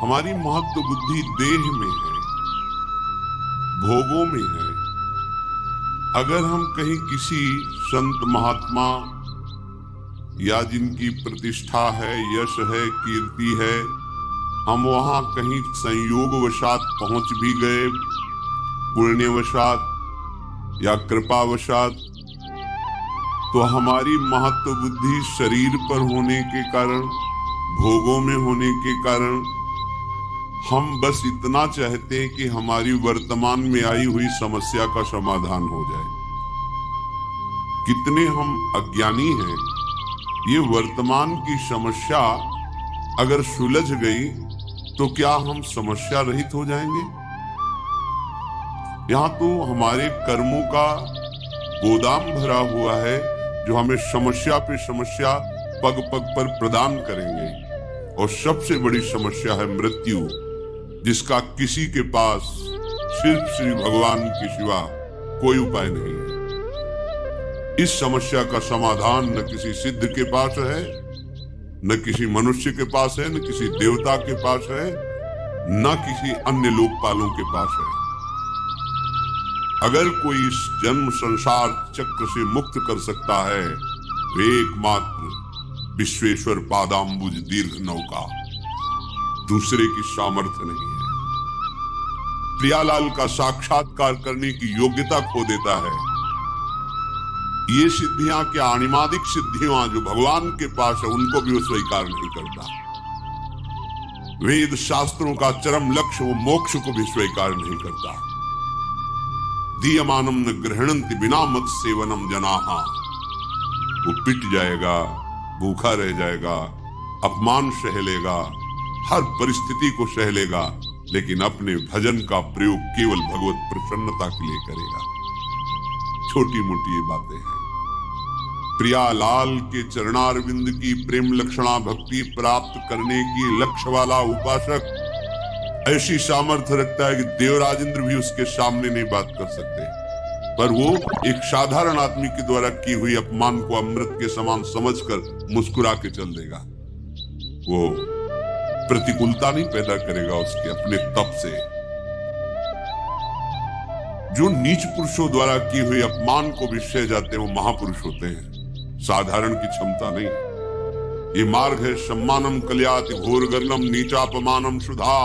हमारी महत्व बुद्धि देह में है, भोगों में है। अगर हम कहीं किसी संत महात्मा या जिनकी प्रतिष्ठा है, यश है, कीर्ति है, हम वहां कहीं संयोगवशात पहुंच भी गए, पुण्यवशात या कृपावशात, तो हमारी महत्व बुद्धि शरीर पर होने के कारण, भोगों में होने के कारण, हम बस इतना चाहते हैं कि हमारी वर्तमान में आई हुई समस्या का समाधान हो जाए। कितने हम अज्ञानी हैं। ये वर्तमान की समस्या अगर सुलझ गई तो क्या हम समस्या रहित हो जाएंगे? यहां तो हमारे कर्मों का गोदाम भरा हुआ है जो हमें समस्या पे समस्या पग पग पर प्रदान करेंगे। और सबसे बड़ी समस्या है मृत्यु, जिसका किसी के पास सिर्फ श्री भगवान के सिवा कोई उपाय नहीं है। इस समस्या का समाधान न किसी सिद्ध के पास है, न किसी मनुष्य के पास है, न किसी देवता के पास है, न किसी अन्य लोकपालों के पास है। अगर कोई इस जन्म संसार चक्र से मुक्त कर सकता है, वे एकमात्र विश्वेश्वर पादाम्बुज दीर्घ नौका, दूसरे की सामर्थ्य नहीं है। प्रियालाल का साक्षात्कार करने की योग्यता खो देता है। ये सिद्धियां क्या, अणिमादिक सिद्धियां जो भगवान के पास है, उनको भी वो स्वीकार नहीं करता। वेद शास्त्रों का चरम लक्ष्य, वो मोक्ष को भी स्वीकार नहीं करता। दीयमानम न गृहणन्ति बिना मत सेवनम जनाहा, वो पिट जाएगा, भूखा रह जाएगा, अपमान सह लेगा, हर परिस्थिति को सह लेगा, लेकिन अपने भजन का प्रयोग केवल भगवत प्रसन्नता के लिए करेगा। छोटी मोटी ये बातें हैं। प्रियालाल के चरणारविंद की प्रेम लक्षणा भक्ति प्राप्त करने की लक्ष्य वाला उपासक ऐसी सामर्थ्य रखता है कि देवराजेंद्र भी उसके सामने नहीं बात कर सकते, पर वो एक साधारण आदमी के द्वारा की हुई अपमान को अमृत के समान समझकर मुस्कुरा के चल देगा। वो प्रतिकूलता नहीं पैदा करेगा उसके अपने तप से। जो नीच पुरुषों द्वारा की हुई अपमान को भी सह जाते हैं, वो महापुरुष होते हैं, साधारण की क्षमता नहीं। ये मार्ग है सम्मानम कल्याति घोरगर्णम नीचापमानम सुधा।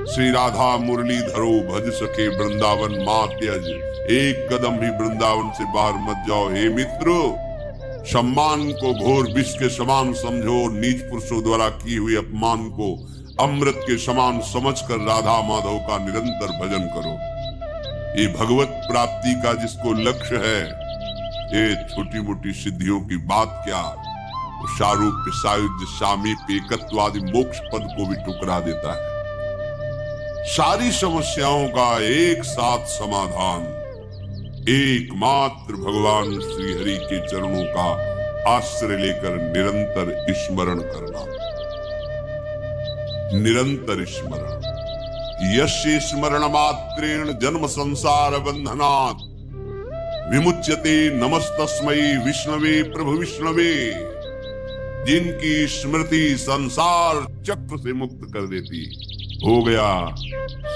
श्री राधा मुरली धरो भज सके वृंदावन मां त्यज, एक कदम भी वृंदावन से बाहर मत जाओ। हे मित्रो, सम्मान को घोर विष के समान समझो, नीच पुरुषों द्वारा की हुई अपमान को अमृत के समान समझकर राधा माधव का निरंतर भजन करो। ये भगवत प्राप्ति का जिसको लक्ष्य है, ये छोटी मोटी सिद्धियों की बात क्या, वो शारूप सायुज्य सामीप्य एकत्वादि मोक्ष पद को भी टुकरा देता है। सारी समस्याओं का एक साथ समाधान एकमात्र भगवान श्री हरि के चरणों का आश्रय लेकर निरंतर स्मरण करना। निरंतर स्मरण। यस्य स्मरण मात्रेण जन्म संसार बंधनात् विमुच्यते नमस्तस्मै विष्णवे प्रभु विष्णवे। जिनकी स्मृति संसार चक्र से मुक्त कर देती, हो गया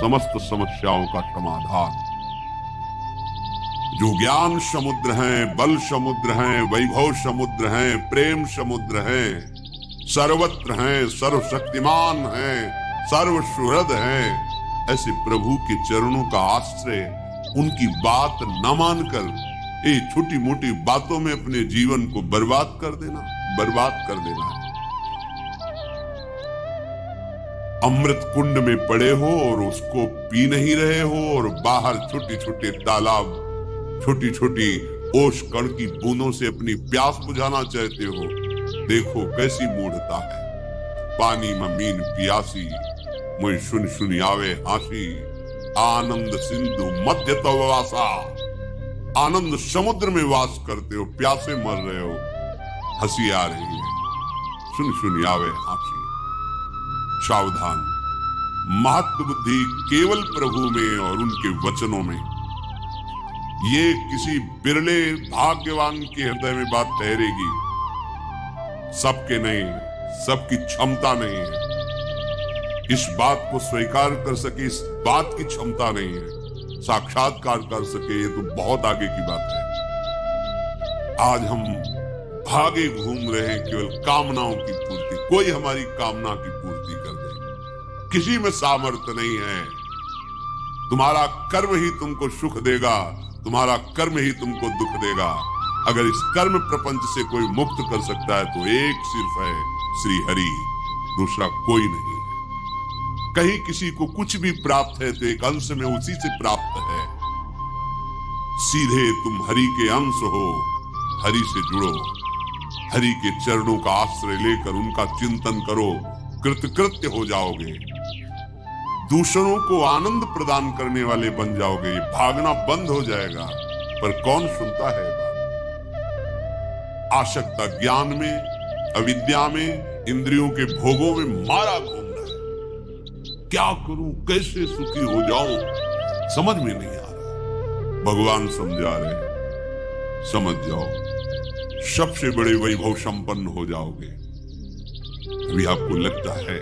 समस्त समस्याओं का समाधान। जो ज्ञान समुद्र हैं, बल समुद्र हैं, वैभव समुद्र हैं, प्रेम समुद्र हैं, सर्वत्र हैं, सर्वशक्तिमान हैं, सर्वसुहृद हैं, ऐसे प्रभु के चरणों का आश्रय, उनकी बात न मानकर ये छोटी मोटी बातों में अपने जीवन को बर्बाद कर देना, बर्बाद कर देना है। अमृत कुंड में पड़े हो और उसको पी नहीं रहे हो, और बाहर छोटे छोटे तालाब, छोटी छोटी ओस कण की बूंदों से अपनी प्यास बुझाना चाहते हो। देखो कैसी मूढ़ता है। पानी में मीन पियासी, मुझे सुन सुन आवे हासी। आनंद सिंधु मध्य तो वासा। आनंद समुद्र में वास करते हो, प्यासे मर रहे हो, हंसी आ रही है, सुन सुन आवे हासी। सावधान, महत्व बुद्धि केवल प्रभु में और उनके वचनों में। ये किसी बिरले भाग्यवान के हृदय में बात ठहरेगी, सबके नहीं, सबकी क्षमता नहीं है। इस बात को स्वीकार कर सके, इस बात की क्षमता नहीं है, साक्षात्कार कर सके, ये तो बहुत आगे की बात है। आज हम भागे घूम रहे हैं केवल कामनाओं की पूर्ति, कोई हमारी कामना की पूर्ति कर दे, किसी में सामर्थ्य नहीं है। तुम्हारा कर्म ही तुमको सुख देगा, तुम्हारा कर्म ही तुमको दुख देगा। अगर इस कर्म प्रपंच से कोई मुक्त कर सकता है तो एक सिर्फ है श्री हरि, दूसरा कोई नहीं है। कहीं किसी को कुछ भी प्राप्त है तो एक अंश में उसी से प्राप्त है। सीधे तुम हरि के अंश हो, हरि से जुड़ो, हरि के चरणों का आश्रय लेकर उनका चिंतन करो, कृतकृत्य हो जाओगे, दूसरों को आनंद प्रदान करने वाले बन जाओगे, भागना बंद हो जाएगा। पर कौन सुनता है बात? आसक्ता ज्ञान में, अविद्या में, इंद्रियों के भोगों में मारा घूम रहा है। क्या करूं, कैसे सुखी हो जाऊं, समझ में नहीं आ रहा। भगवान समझा रहे, समझ जाओ, सबसे बड़े वैभव संपन्न हो जाओगे। अभी आपको लगता है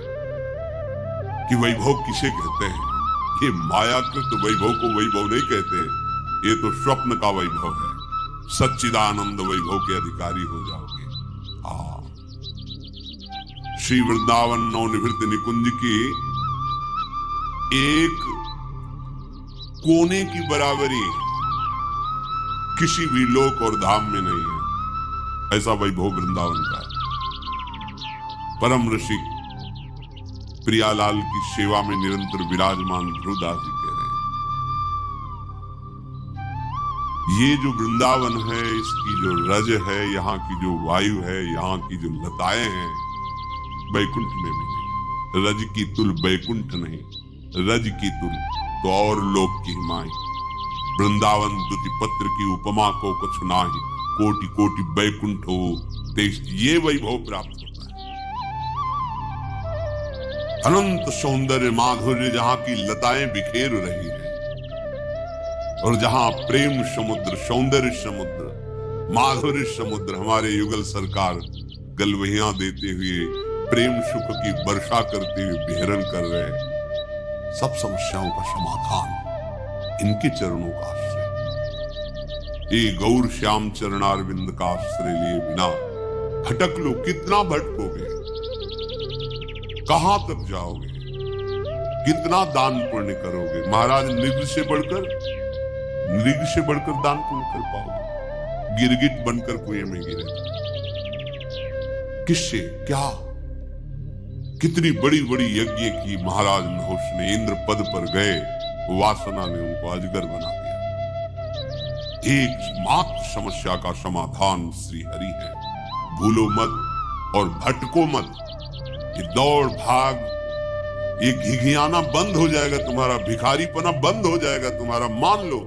कि वैभव किसे कहते हैं? ये मायाकृत वैभव को वैभव नहीं कहते, ये तो स्वप्न का वैभव है। सच्चिदानंद वैभव के अधिकारी हो जाओगे। श्री वृंदावन नवनिवृत्त निकुंज की एक कोने की बराबरी किसी भी लोक और धाम में नहीं है। ऐसा वैभव वृंदावन का है। परम ऋषि प्रियालाल की सेवा में निरंतर विराजमान ध्रुवदास जी कह रहे हैं, ये जो वृंदावन है, इसकी जो रज है, यहाँ की जो वायु है, यहाँ की जो लताएं हैं, बैकुंठ में भी नहीं। रज की तुल बैकुंठ नहीं, रज की तुल तो और लोक की माई। वृंदावन दुति पत्र की उपमा को कुछ नाही, कोटि कोटि बैकुंठ हो तेज ये वैभव प्राप्त होता है। अनंत सौंदर्य माधुर्य जहां की लताएं बिखेर रही है, और जहां प्रेम समुद्र, सौंदर्य समुद्र, माधुर्य समुद्र, हमारे युगल सरकार गलवहियां देते हुए प्रेम सुख की वर्षा करते हुए विहरण कर रहे। सब समस्याओं का समाधान इनके चरणों का आश्रय। ये गौर श्याम चरणारविंद का आश्रय लिए बिना भटक लो, कितना भटकोगे, कहां तक जाओगे, कितना दान पुण्य करोगे? महाराज नृग से बढ़कर दान पुण्य कर पाओगे? गिरगिट बनकर कुएं में गिरे, किससे क्या? कितनी बड़ी बड़ी यज्ञ की महाराज नहुष ने, इंद्र पद पर गए, वासना ने उनको अजगर बना दिया। एकमात्र समस्या का समाधान श्री हरि है। भूलो मत और भटको मत। ये दौड़ भाग, ये घिघियाना बंद हो जाएगा तुम्हारा, भिखारीपना बंद हो जाएगा तुम्हारा। मान लो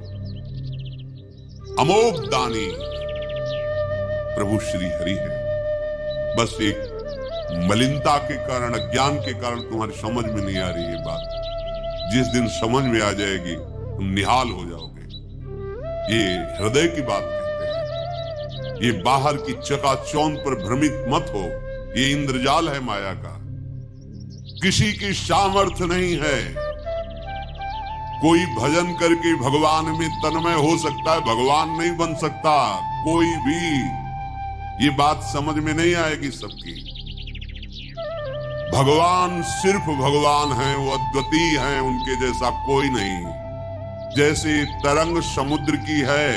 अमोघ दानी प्रभु श्री हरि है। बस एक मलिनता के कारण, अज्ञान के कारण तुम्हारी समझ में नहीं आ रही है बात। जिस दिन समझ में आ जाएगी तुम निहाल हो जाओगे। ये हृदय की बात कहते हैं। ये बाहर की चकाचौंध पर भ्रमित मत हो, ये इंद्रजाल है माया का। किसी की सामर्थ्य नहीं है। कोई भजन करके भगवान में तन्मय हो सकता है, भगवान नहीं बन सकता कोई भी। ये बात समझ में नहीं आएगी सबकी। भगवान सिर्फ भगवान हैं, वो अद्वितीय हैं, उनके जैसा कोई नहीं। जैसे तरंग समुद्र की है,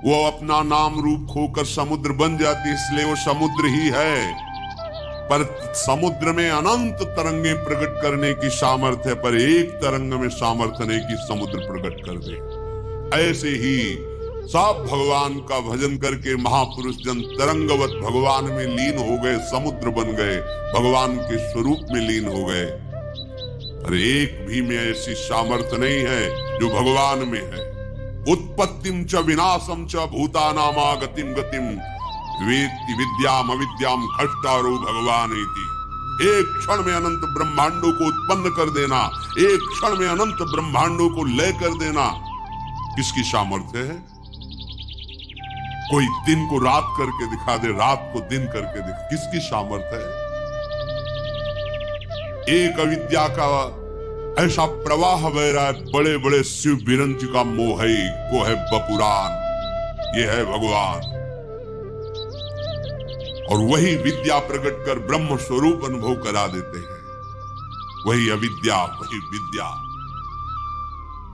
वो अपना नाम रूप खोकर समुद्र बन जाती, इसलिए वो समुद्र ही है। पर समुद्र में अनंत तरंगे प्रकट करने की सामर्थ्य है, पर एक तरंग में सामर्थ्य नहीं कि समुद्र प्रकट कर दे। ऐसे ही सब भगवान का भजन करके महापुरुष जन तरंगवत भगवान में लीन हो गए, समुद्र बन गए, भगवान के स्वरूप में लीन हो गए। पर एक भी में ऐसी सामर्थ्य नहीं है जो भगवान में है। उत्पत्तिम च विनाशम च भूतानामागतिम गतिम वेत्ति विद्याम अविद्याम खष्टारो भगवान इति। एक क्षण में अनंत ब्रह्मांडों को उत्पन्न कर देना, एक क्षण में अनंत ब्रह्मांडों को लय कर देना, किसकी सामर्थ्य है? कोई दिन को रात करके दिखा दे, रात को दिन करके दिखा, किसकी सामर्थ्य है? एक अविद्या का ऐसा प्रवाह बह रहा है, बड़े बड़े शिव बिरंज का मोह है, वो है बपुरान, ये है भगवान। और वही विद्या प्रकट कर ब्रह्म स्वरूप अनुभव करा देते हैं। वही अविद्या, वही विद्या।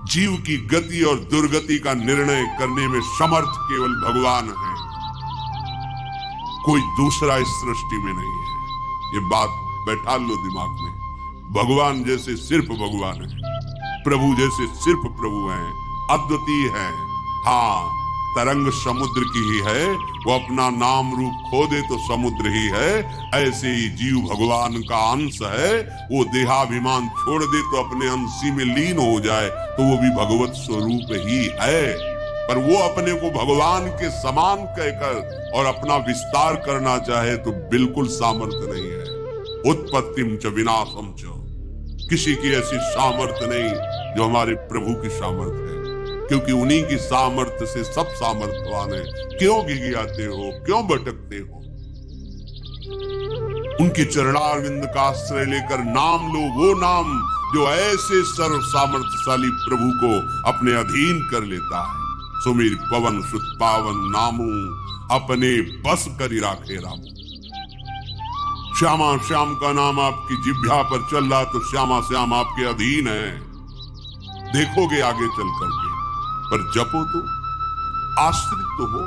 जीव की गति और दुर्गति का निर्णय करने में समर्थ केवल भगवान है, कोई दूसरा इस सृष्टि में नहीं है। ये बात बैठा लो दिमाग में। भगवान जैसे सिर्फ भगवान है, प्रभु जैसे सिर्फ प्रभु हैं, अद्वितीय है। हाँ, तरंग समुद्र की ही है, वो अपना नाम रूप खो दे तो समुद्र ही है। ऐसे ही जीव भगवान का अंश है, वो देहाभिमान छोड़ दे तो अपने अंशी में लीन हो जाए तो वो भी भगवत स्वरूप ही है। पर वो अपने को भगवान के समान कहकर और अपना विस्तार करना चाहे तो बिल्कुल सामर्थ्य नहीं है। उत्पत्तिम च विनाशम च, किसी की ऐसी सामर्थ्य नहीं जो हमारे प्रभु की सामर्थ्य है, क्योंकि उन्हीं की सामर्थ्य से सब सामर्थ्यवान है। क्यों गिगियाते हो, क्यों भटकते हो? उनके चरणारविंद का आश्रय लेकर नाम लो, वो नाम जो ऐसे सर्व सामर्थ्यशाली प्रभु को अपने अधीन कर लेता है। सुमिर पवन सुत पावन नामू, अपने बस करी राखे रामू। श्यामा श्याम का नाम आपकी जिह्वा पर चल रहा तो श्यामा श्याम आपके अधीन है, देखोगे आगे चल करके। पर जपो तो, आश्रित तो हो।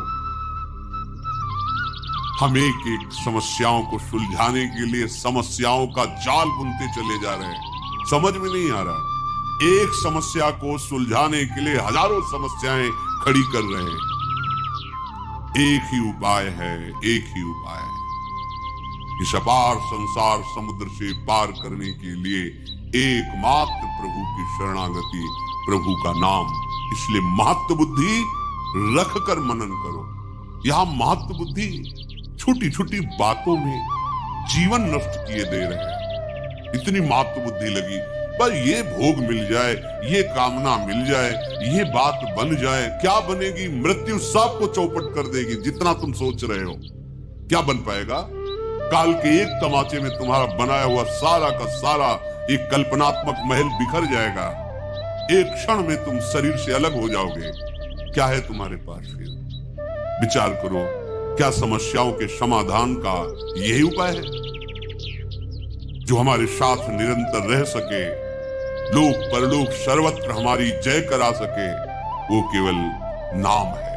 हम एक एक समस्याओं को सुलझाने के लिए समस्याओं का जाल बुनते चले जा रहे हैं, समझ में नहीं आ रहा। एक समस्या को सुलझाने के लिए हजारों समस्याएं खड़ी कर रहे हैं। एक ही उपाय है, एक ही उपाय है। इस अपार संसार समुद्र से पार करने के लिए एकमात्र प्रभु की शरणागति, प्रभु का नाम। इसलिए महत्व बुद्धि रख कर मनन करो। यहां महत्व बुद्धि छोटी छोटी बातों में जीवन नष्ट किए दे रहे हैं। इतनी महत्व बुद्धि लगी, पर ये भोग मिल जाए, ये कामना मिल जाए, ये बात बन जाए। क्या बनेगी? मृत्यु सबको चौपट कर देगी। जितना तुम सोच रहे हो क्या बन पाएगा? काल के एक तमाचे में तुम्हारा बनाया हुआ सारा का सारा एक कल्पनात्मक महल बिखर जाएगा। एक क्षण में तुम शरीर से अलग हो जाओगे। क्या है तुम्हारे पास फिर? विचार करो, क्या समस्याओं के समाधान का यही उपाय है जो हमारे साथ निरंतर रह सके, लोक परलोक सर्वत्र हमारी जय करा सके? वो केवल नाम है।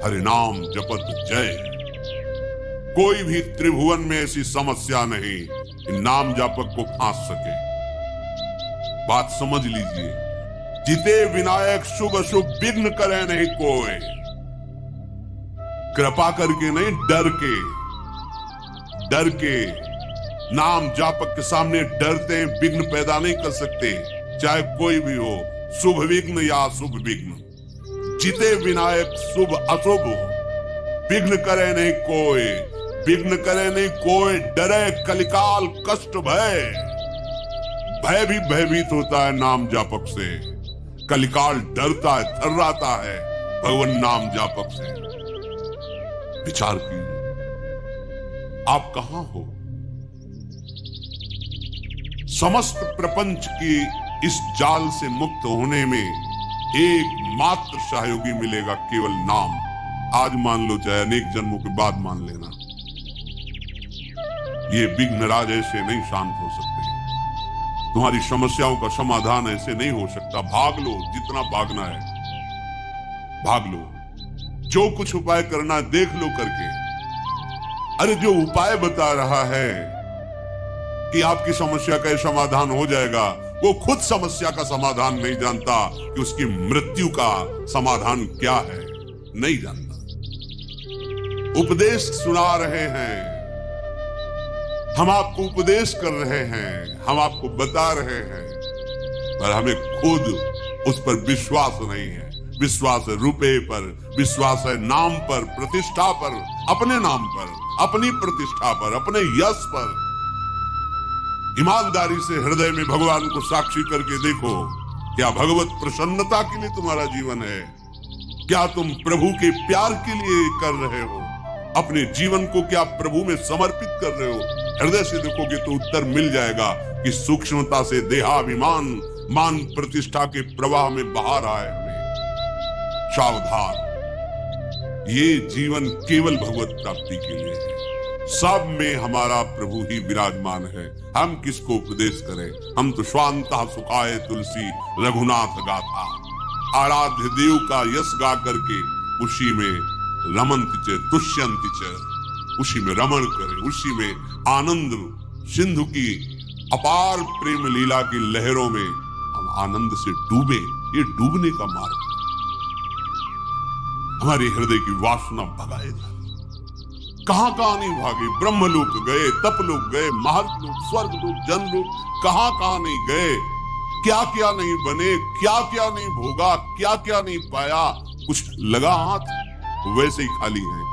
हरि नाम जपत जय। कोई भी त्रिभुवन में ऐसी समस्या नहीं कि नाम जापक को फांस सके। बात समझ लीजिए। जिते विनायक शुभ शुभ विघ्न करे नहीं कोई। कृपा करके नहीं, डर के नाम जापक के सामने डरते हैं, विघ्न पैदा नहीं कर सकते, चाहे कोई भी हो, शुभ विघ्न या अशुभ विघ्न। जिते विनायक शुभ अशुभ, विघ्न करे नहीं कोई, विघ्न करे नहीं कोई। डरे कलिकाल कष्ट भय, भय भी भयभीत होता है नाम जापक से। कलिकाल डरता है, थर्राता है भगवान नाम जापक से। विचार कीजिए, आप कहां हो? समस्त प्रपंच की इस जाल से मुक्त होने में एकमात्र सहयोगी मिलेगा, केवल नाम। आज मान लो, चाहे अनेक जन्मों के बाद मान लेना। ये विघ्नराज ऐसे नहीं शांत हो सकते। तुम्हारी समस्याओं का समाधान ऐसे नहीं हो सकता। भाग लो, जितना भागना है भाग लो। जो कुछ उपाय करना है देख लो करके। अरे जो उपाय बता रहा है कि आपकी समस्या का समाधान हो जाएगा, वो खुद समस्या का समाधान नहीं जानता कि उसकी मृत्यु का समाधान क्या है, नहीं जानता। उपदेश सुना रहे हैं, हम आपको उपदेश कर रहे हैं, हम आपको बता रहे हैं, पर हमें खुद उस पर विश्वास नहीं है। विश्वास है रुपए पर, विश्वास है नाम पर, प्रतिष्ठा पर, अपने नाम पर, अपनी प्रतिष्ठा पर, अपने यश पर। ईमानदारी से हृदय में भगवान को साक्षी करके देखो, क्या भगवत प्रसन्नता के लिए तुम्हारा जीवन है? क्या तुम प्रभु के प्यार के लिए कर रहे हो? अपने जीवन को क्या प्रभु में समर्पित कर रहे हो? हृदय से देखोगे तो उत्तर मिल जाएगा कि सूक्ष्मता से देहाभिमान मान प्रतिष्ठा के प्रवाह में बहा रहा है हमें। सावधान, ये जीवन केवल भगवत प्राप्ति के लिए है। सब में हमारा प्रभु ही विराजमान है। हम किसको उपदेश करें? हम तो स्वांतः सुखाय तुलसी रघुनाथ गाथा, आराध्य देव का यश गा करके उसी में रमन्ति च तुष्यन्ति च, उसी में रमण करें, उसी में आनंद सिंधु की अपार प्रेम लीला की लहरों में हम आनंद से डूबे। ये डूबने का मार्ग हमारे हृदय की वासना भगाएगा। कहां कहां नहीं भागे, ब्रह्मलोक गए, तपलोक गए, महर्षलोक, स्वर्गलोक, जनलोक, कहां कहां नहीं गए, क्या क्या नहीं बने, क्या क्या नहीं भोगा, क्या क्या नहीं पाया। कुछ लगा हाथ वैसे ही खाली है।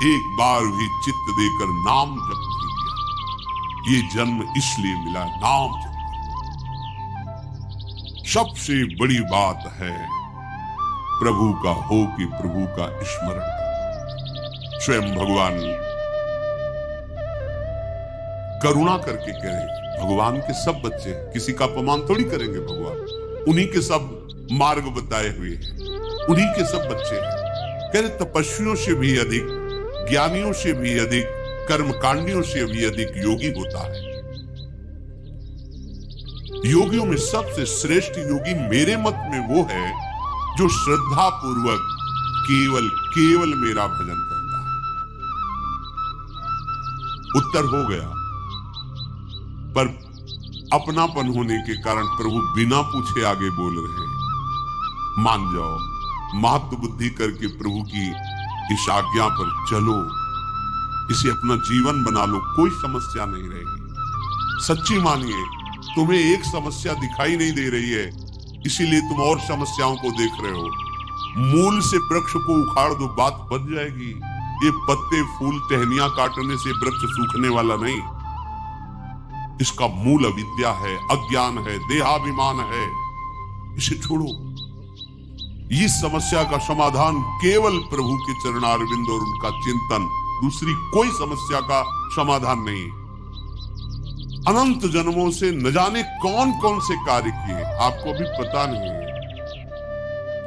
एक बार भी चित्त देकर नाम जप नहीं किया। ये जन्म इसलिए मिला नाम जप। सबसे बड़ी बात है प्रभु का हो कि प्रभु का स्मरण। स्वयं भगवान करुणा करके कह रहे, भगवान के सब बच्चे, किसी का अपमान थोड़ी करेंगे भगवान, उन्हीं के सब मार्ग बताए हुए हैं, उन्हीं के सब बच्चे हैं। कह रहे तपस्वियों से भी अधिक, ज्ञानियों से भी अधिक, कर्मकांडियों से भी अधिक योगी होता है। योगियों में सबसे श्रेष्ठ योगी मेरे मत में वो है जो श्रद्धा पूर्वक केवल केवल मेरा भजन करता है। उत्तर हो गया, पर अपनापन होने के कारण प्रभु बिना पूछे आगे बोल रहे हैं। मान जाओ, महत्व बुद्धि करके प्रभु की इस आज्ञा पर चलो, इसे अपना जीवन बना लो, कोई समस्या नहीं रहेगी। सच्ची मानिए, तुम्हें एक समस्या दिखाई नहीं दे रही है, इसीलिए तुम और समस्याओं को देख रहे हो। मूल से वृक्ष को उखाड़ दो, बात बन जाएगी। ये पत्ते फूल टहनियां काटने से वृक्ष सूखने वाला नहीं। इसका मूल अविद्या है, अज्ञान है, देहाभिमान है। इसे छोड़ो। इस समस्या का समाधान केवल प्रभु के चरणारविंद और उनका चिंतन, दूसरी कोई समस्या का समाधान नहीं। अनंत जन्मों से न जाने कौन कौन से कार्य किए, आपको भी पता नहीं है।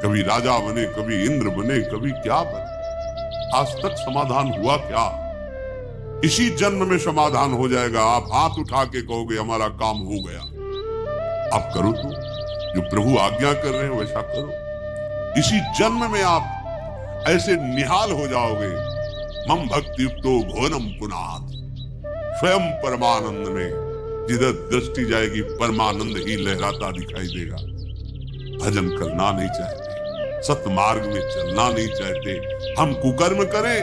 कभी राजा बने, कभी इंद्र बने, कभी क्या बने, आज तक समाधान हुआ क्या? इसी जन्म में समाधान हो जाएगा। आप हाथ उठा के कहोगे हमारा काम हो गया। आप करो तो, जो प्रभु आज्ञा कर रहे हैं वैसा करो। इसी जन्म में आप ऐसे निहाल हो जाओगे। मम भक्ति युक्तो घोरम पुनाथ, स्वयं परमानंद में जिधर दृष्टि जाएगी परमानंद ही लहराता दिखाई देगा। भजन करना नहीं चाहते, सतमार्ग में चलना नहीं चाहते, हम कुकर्म करें,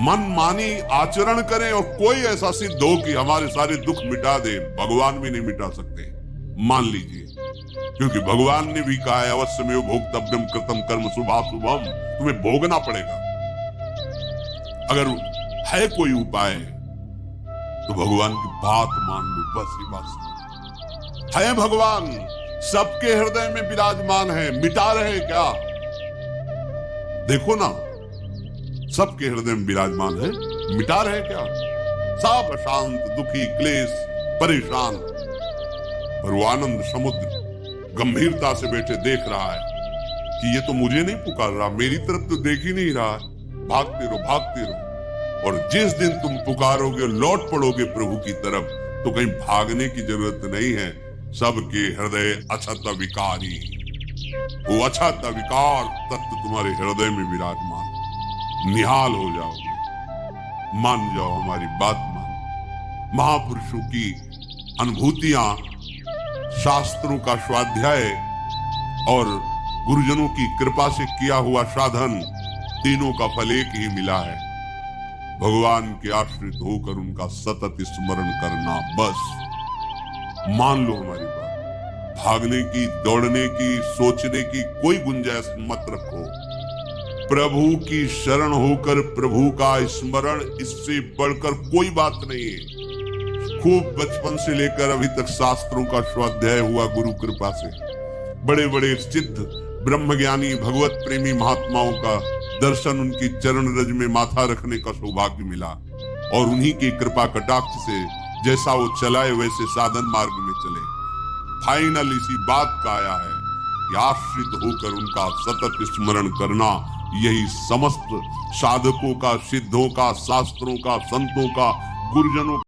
मन मानी आचरण करें और कोई ऐसा सिद्ध हो कि हमारे सारे दुख मिटा दे, भगवान भी नहीं मिटा सकते। मान लीजिए, क्योंकि भगवान ने भी कहा है अवश्य में भोक्तव्यम कृतम कर्म शुभाशुभम, तुम्हें भोगना पड़ेगा। अगर है कोई उपाय तो भगवान की बात मान लो, बस ही बस। है भगवान सबके हृदय में विराजमान है, मिटा रहे क्या? देखो ना, सबके हृदय में विराजमान है, मिटा रहे क्या? सब अशांत, दुखी, क्लेश, परेशान, पर वो आनंद समुद्र गंभीरता से बैठे देख रहा है कि ये तो मुझे नहीं पुकार रहा, मेरी तरफ तो देख ही नहीं रहा है। भागते रहो, भागते रहो। और जिस दिन तुम पुकारोगे, लौट पड़ोगे प्रभु की तरफ, तो कहीं भागने की जरूरत नहीं है। सबके हृदय अछत विकारी, वो अछत विकार तत्व तुम्हारे हृदय में विराजमान, निहाल हो जाओगे। मान जाओ, हमारी बात मान। महापुरुषों की अनुभूतियां, शास्त्रों का स्वाध्याय और गुरुजनों की कृपा से किया हुआ साधन, तीनों का फल एक ही मिला है। भगवान के आश्रित होकर उनका सतत स्मरण करना, बस। मान लो हमारी बात। भागने की, दौड़ने की, सोचने की कोई गुंजाइश मत रखो। प्रभु की शरण होकर प्रभु का स्मरण, इससे बढ़कर कोई बात नहीं है। खूब बचपन से लेकर अभी तक शास्त्रों का स्वाध्याय हुआ गुरु कृपा से। बड़े बड़े सिद्ध ब्रह्मज्ञानी भगवत प्रेमी महात्माओं का दर्शन, उनकी चरण रज में माथा रखने का सौभाग्य मिला। और उन्हीं की कृपा कटाक्ष से जैसा वो चलाए वैसे साधन मार्ग में चले। फाइनल इसी बात का आया है कि आश्रित होकर उनका सतत स्मरण करना यही समस्त साधकों का, सिद्धों का, शास्त्रों का, संतों का, गुरुजनों